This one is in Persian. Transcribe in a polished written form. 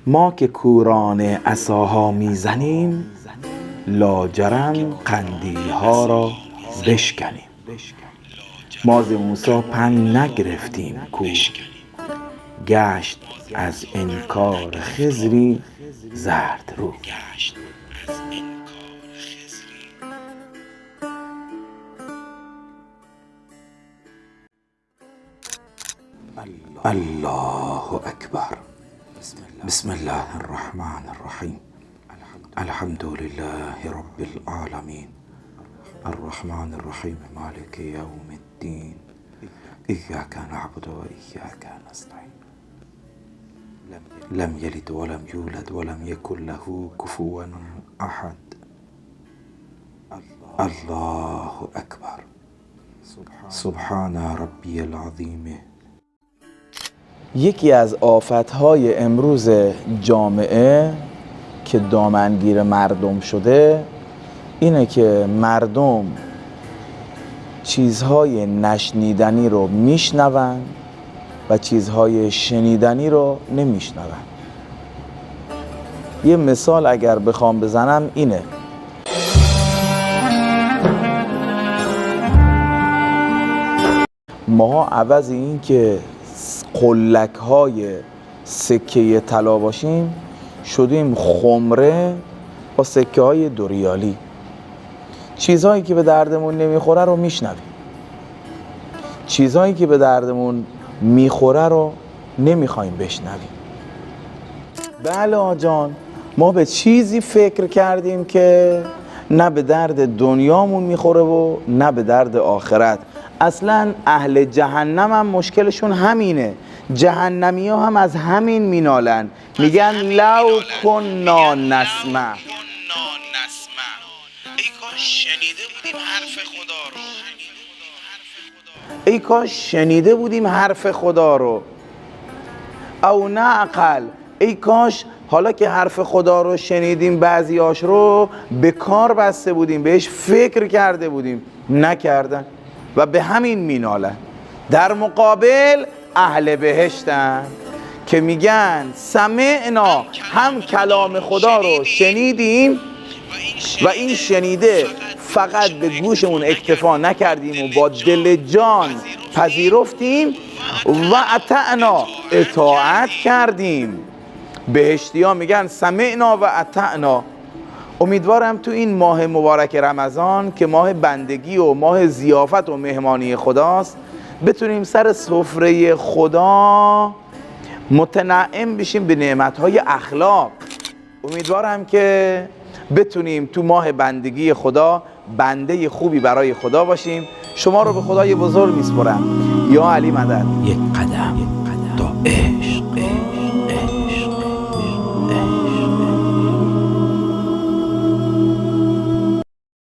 ما که کوران عصاها میزنیم، لاجرم قندیل ها را بشکنیم. ما ز موسی پند نگرفتیم کو، گشت از انکار خضری زرد رو. الله اکبر. بسم الله الرحمن الرحیم. الحمد لله رب العالمین، الرحمن الرحیم، مالک یوم الدین، ایاک نعبد و ایاک نستعین. لم یلد ولم یولد ولم یکن له کفوا احد. الله اکبر. سبحان ربی العظیم. یکی از آفت‌های امروز جامعه که دامنگیر مردم شده اینه که مردم چیزهای نشنیدنی رو میشنون و چیزهای شنیدنی رو نمیشنون. یه مثال اگر بخوام بزنم اینه: ما عوض این که قلک های سکه طلا باشیم شدیم خمره با سکه های دوریالی. چیزهایی که به دردمون نمیخوره رو میشنویم، چیزهایی که به دردمون میخوره رو نمیخوایم بشنویم. بله آجان، ما به چیزی فکر کردیم که نه به درد دنیامون میخوره و نه به درد آخرت. اصلا اهل جهنم هم مشکلشون همینه. جهنمی ها هم از همین مینالن، میگن لو کنا نسمع. ای کاش شنیده بودیم حرف خدا رو، ای کاش شنیده بودیم حرف خدا رو. او نعقل، ای کاش حالا که حرف خدا رو شنیدیم بعضیاش رو به کار بسته بودیم، بهش فکر کرده بودیم، نکردن و به همین مینالن. در مقابل اهل بهشتن که میگن سمعنا، هم کلام خدا رو شنیدیم و این شنیده فقط به گوشمون اکتفا نکردیم و با دل جان پذیرفتیم و اطعنا، اطاعت کردیم. بهشتی ها میگن سمعنا و اطعنا. امیدوارم تو این ماه مبارک رمضان که ماه بندگی و ماه ضیافت و مهمانی خداست بتونیم سر سفره خدا متنعم بشیم به نعمتهای اخلاق. امیدوارم که بتونیم تو ماه بندگی خدا بنده خوبی برای خدا باشیم. شما رو به خدای بزرگ میسپرم. یا علی مدد. یک قدم تا عشق.